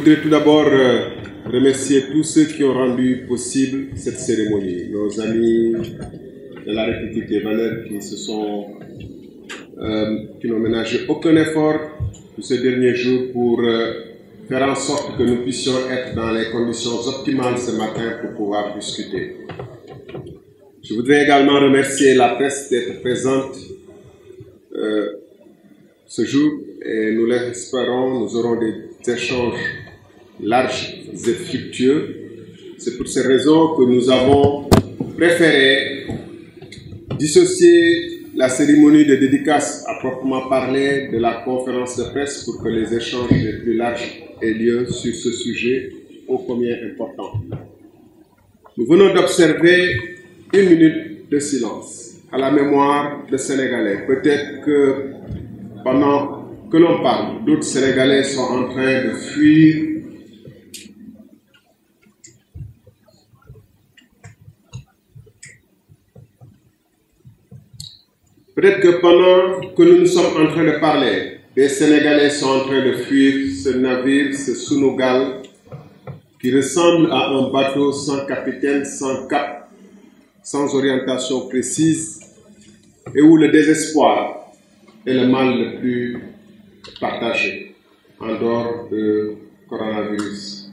voudrais tout d'abord remercier tous ceux qui ont rendu possible cette cérémonie. Nos amis de la République des Valeurs qui n'ont ménagé aucun effort pour ce dernier jour pour faire en sorte que nous puissions être dans les conditions optimales ce matin pour pouvoir discuter. Je voudrais également remercier la presse d'être présente ce jour et nous l'espérons, nous aurons des échanges larges et fructueux. C'est pour ces raisons que nous avons préféré dissocier la cérémonie de dédicace à proprement parler de la conférence de presse pour que les échanges les plus larges aient lieu sur ce sujet ô combien important. Nous venons d'observer 1 minute de silence à la mémoire des Sénégalais. Peut-être que pendant que l'on parle, d'autres Sénégalais sont en train de fuir Peut-être que pendant que nous sommes en train de parler, les Sénégalais sont en train de fuir ce navire, ce Sunugal, qui ressemble à un bateau sans capitaine, sans cap, sans orientation précise, et où le désespoir est le mal le plus partagé, en dehors du coronavirus.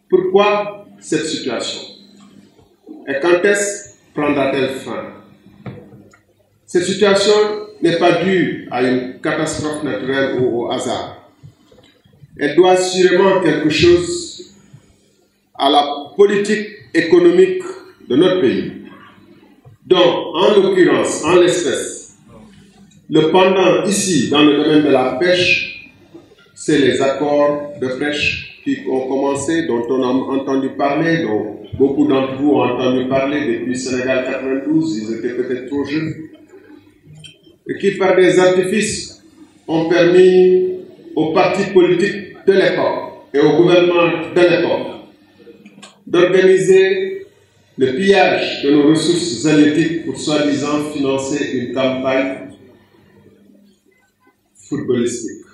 Pourquoi cette situation? Et quand est-ce prendra-t-elle fin? Cette situation n'est pas due à une catastrophe naturelle ou au hasard. Elle doit assurément quelque chose à la politique économique de notre pays. Donc, en l'occurrence, en l'espèce, le pendant ici, dans le domaine de la pêche, c'est les accords de pêche qui ont commencé, dont on a entendu parler, dont beaucoup d'entre vous ont entendu parler depuis Sénégal 92, ils étaient peut-être trop jeunes, et qui, par des artifices, ont permis aux partis politiques de l'époque et au gouvernement de l'époque d'organiser le pillage de nos ressources halieutiques pour soi-disant financer une campagne footballistique.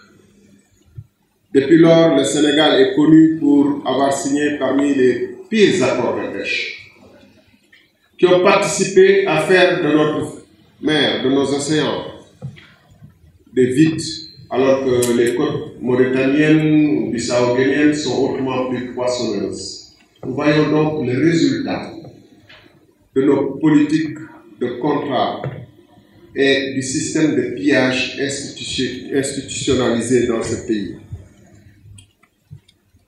Depuis lors, le Sénégal est connu pour avoir signé parmi les pires accords de pêche qui ont participé à faire de notre mer, de nos océans, des vides, alors que les côtes mauritaniennes ou bissau-guinéennes sont autrement plus poissonneuses. Nous voyons donc le résultat de nos politiques de contrat et du système de pillage institutionnalisé dans ce pays.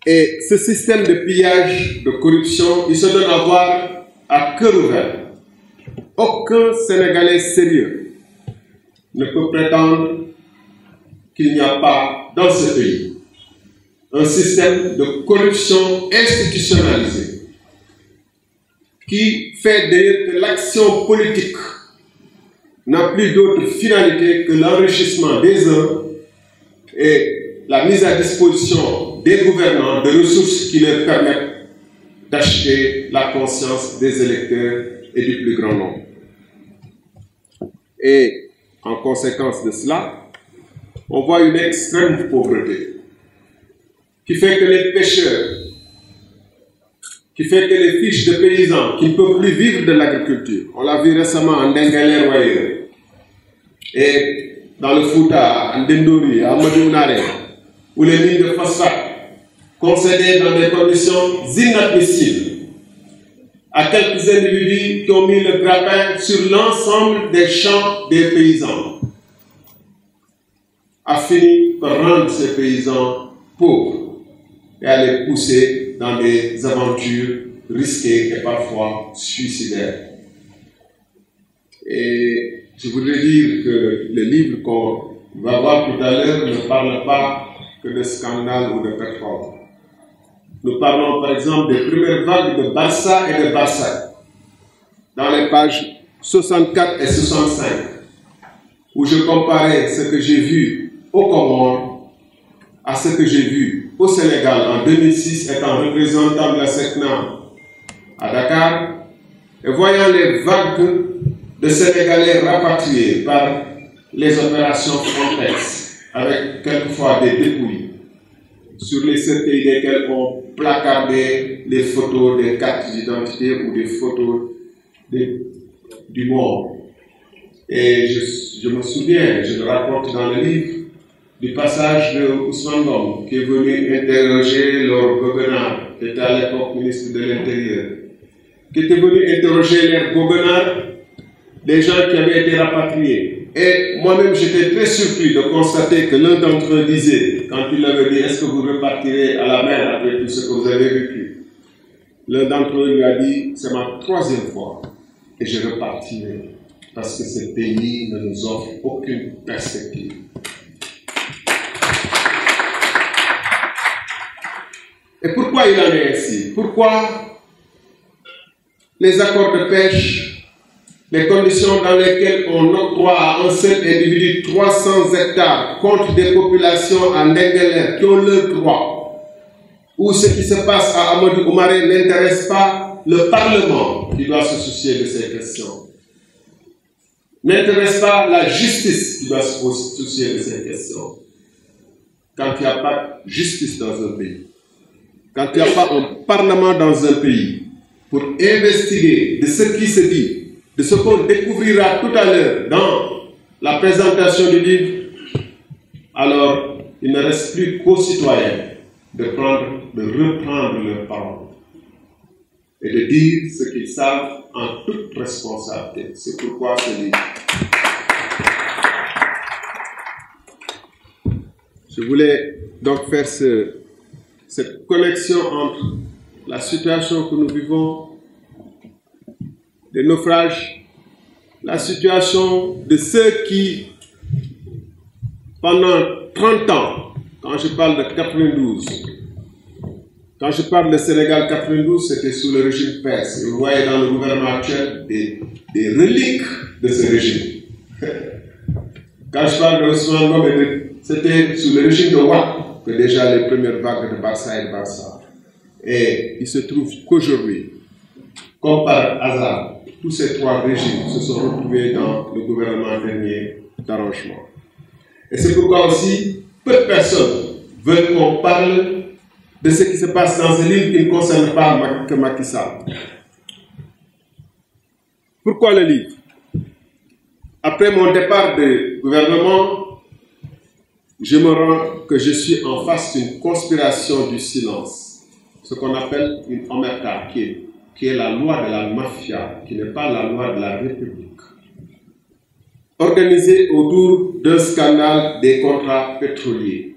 Et ce système de pillage, de corruption, il se donne à voir à cœur ouvert. Aucun Sénégalais sérieux ne peut prétendre qu'il n'y a pas dans ce pays un système de corruption institutionnalisé qui fait d'ailleurs que l'action politique n'a plus d'autre finalité que l'enrichissement des uns et la mise à disposition des gouvernants de ressources qui leur permettent d'acheter la conscience des électeurs et du plus grand nombre. Et en conséquence de cela, on voit une extrême pauvreté qui fait que les pêcheurs, qui fait que les fiches de paysans qui ne peuvent plus vivre de l'agriculture, on l'a vu récemment en Dengalère ou ailleurs, et dans le Fouta, en Dendori, à Madiounare, où les mines de phosphate concédées dans des conditions inadmissibles à quelques individus qui ont mis le grappin sur l'ensemble des champs des paysans, a fini par rendre ces paysans pauvres et à les pousser dans des aventures risquées et parfois suicidaires. Et je voudrais dire que le livre qu'on va voir tout à l'heure ne parle pas que de scandales ou de pétrole. Nous parlons par exemple des premières vagues de Barça et de Barsac, dans les pages 64 et 65, où je comparais ce que j'ai vu au Comores à ce que j'ai vu au Sénégal en 2006 étant représentant de la SECNA à Dakar, et voyant les vagues de Sénégalais rapatriés par les opérations Frontex avec quelquefois des dépouilles, sur les cercueils desquels on placardait les photos des cartes d'identité ou des photos du mort. Et je me souviens, je le raconte dans le livre, du passage de Ousmane Ngom, qui est venu interroger leur gouverneur, qui était à l'époque ministre de l'Intérieur, qui était venu interroger les gouverneurs des gens qui avaient été rapatriés. Et moi-même, j'étais très surpris de constater que l'un d'entre eux disait, quand il avait dit, est-ce que vous repartirez à la mer après tout ce que vous avez vécu? L'un d'entre eux lui a dit, c'est ma 3e fois, et je repartirai, parce que ce pays ne nous offre aucune perspective. Et pourquoi il en est ainsi? Pourquoi les accords de pêche, les conditions dans lesquelles on octroie à un seul individu 300 hectares contre des populations en Ndingler qui ont leur droit, ou ce qui se passe à Amadou Oumaré n'intéresse pas le Parlement qui doit se soucier de ces questions, n'intéresse pas la justice qui doit se soucier de ces questions. Quand il n'y a pas de justice dans un pays, quand il n'y a pas un parlement dans un pays pour investiguer de ce qui se dit, de ce qu'on découvrira tout à l'heure dans la présentation du livre, alors il ne reste plus qu'aux citoyens de reprendre leurs paroles et de dire ce qu'ils savent en toute responsabilité. C'est pourquoi ce livre. Je voulais donc faire cette connexion entre la situation que nous vivons, des naufrages, la situation de ceux qui, pendant 30 ans, quand je parle de 92, quand je parle de Sénégal 92, c'était sous le régime perse. Et vous voyez dans le gouvernement actuel des reliques de ce régime. Quand je parle de Ousmane Ngom, c'était sous le régime de Ouad que déjà les premières vagues de Barça et de Barça. Et il se trouve qu'aujourd'hui, comme par hasard, tous ces 3 régimes se sont retrouvés dans le gouvernement dernier d'arrangement. Et c'est pourquoi aussi, peu de personnes veulent qu'on parle de ce qui se passe dans ce livre qui ne concerne pas que Macky Sall. Pourquoi le livre? Après mon départ de gouvernement, je me rends que je suis en face d'une conspiration du silence, ce qu'on appelle une omerta, qui est la loi de la mafia, qui n'est pas la loi de la République, organisée autour d'un scandale des contrats pétroliers.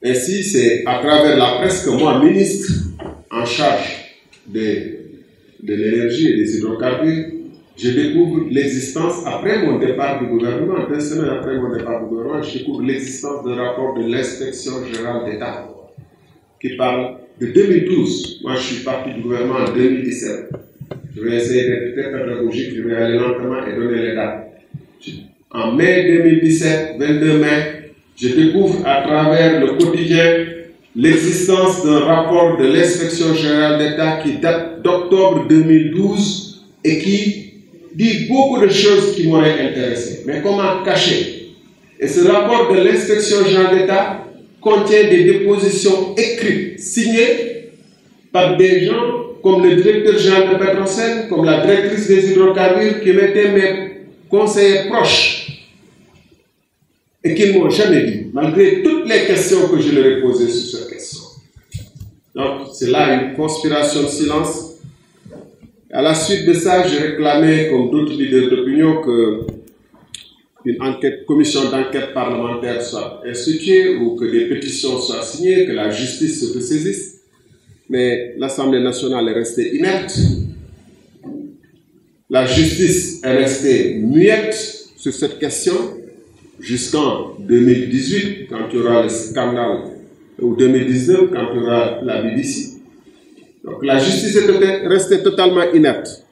Ainsi, c'est à travers la presse que moi, ministre en charge de l'énergie et des hydrocarbures, je découvre l'existence, après mon départ du gouvernement, 2 semaines après mon départ du gouvernement, je découvre l'existence d'un rapport de l'inspection générale d'État qui parle de 2012. Moi, je suis parti du gouvernement en 2017. Je vais essayer d'être très pédagogique, je vais aller lentement et donner les dates. En mai 2017, 22 mai, je découvre à travers le quotidien l'existence d'un rapport de l'inspection générale d'État qui date d'octobre 2012 et qui dit beaucoup de choses qui m'auraient intéressé. Mais comment cacher? Et ce rapport de l'inspection générale d'État contient des dépositions écrites, signées par des gens comme le directeur général de Petrosen, comme la directrice des hydrocarbures, qui étaient mes conseillers proches et qui ne m'ont jamais dit, malgré toutes les questions que je leur ai posées sur cette question. Donc, c'est là une conspiration de silence. À la suite de ça, j'ai réclamé, comme d'autres leaders d'opinion, qu'une commission d'enquête parlementaire soit instituée ou que des pétitions soient signées, que la justice se saisisse. Mais l'Assemblée nationale est restée inerte. La justice est restée muette sur cette question jusqu'en 2018, quand il y aura le scandale, ou 2019, quand il y aura la BBC. Donc la justice est restée totalement inerte.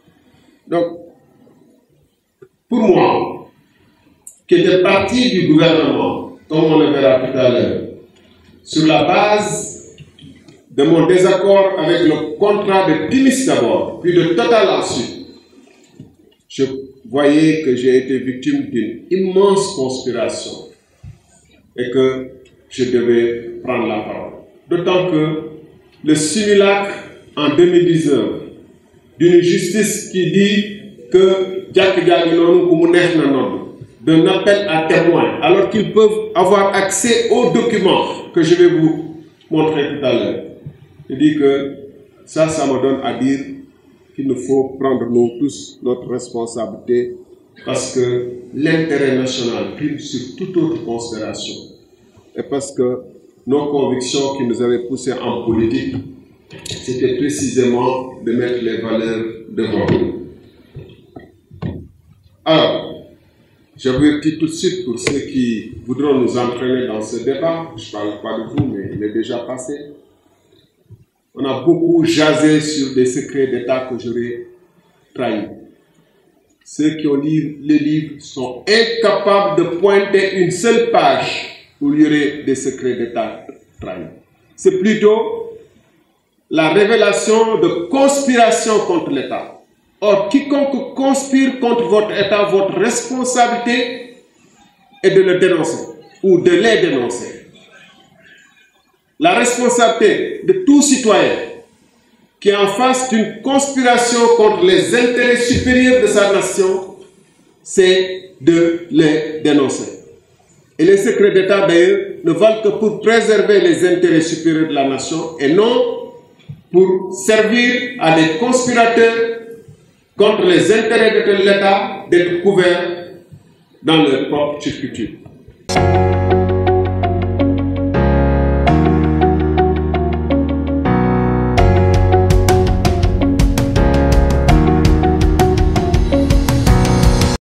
Donc, pour moi, qui était parti du gouvernement, comme on le verra tout à l'heure, sur la base de mon désaccord avec le contrat de Timis d'abord, puis de Total ensuite, je voyais que j'ai été victime d'une immense conspiration et que je devais prendre la parole. D'autant que le simulacre en 2019 d'une justice qui dit que d'un appel à témoins, alors qu'ils peuvent avoir accès aux documents que je vais vous montrer tout à l'heure. Je dis que ça me donne à dire qu'il nous faut prendre nous tous notre responsabilité parce que l'intérêt national prime sur toute autre considération. Et parce que nos convictions qui nous avaient poussés en politique, c'était précisément de mettre les valeurs devant nous. Alors, j'avertis tout de suite pour ceux qui voudront nous entraîner dans ce débat, je ne parle pas de vous, mais il est déjà passé. On a beaucoup jasé sur des secrets d'État que j'aurais trahis. Ceux qui ont lu les livres sont incapables de pointer une seule page où il y aurait des secrets d'État trahis. C'est plutôt la révélation de conspiration contre l'État. Or, quiconque conspire contre votre État, votre responsabilité est de le dénoncer ou de les dénoncer. La responsabilité de tout citoyen qui est en face d'une conspiration contre les intérêts supérieurs de sa nation, c'est de les dénoncer. Et les secrets d'État, d'ailleurs, ne valent que pour préserver les intérêts supérieurs de la nation et non pour servir à des conspirateurs contre les intérêts de l'État d'être couverts dans leur propre turpitude.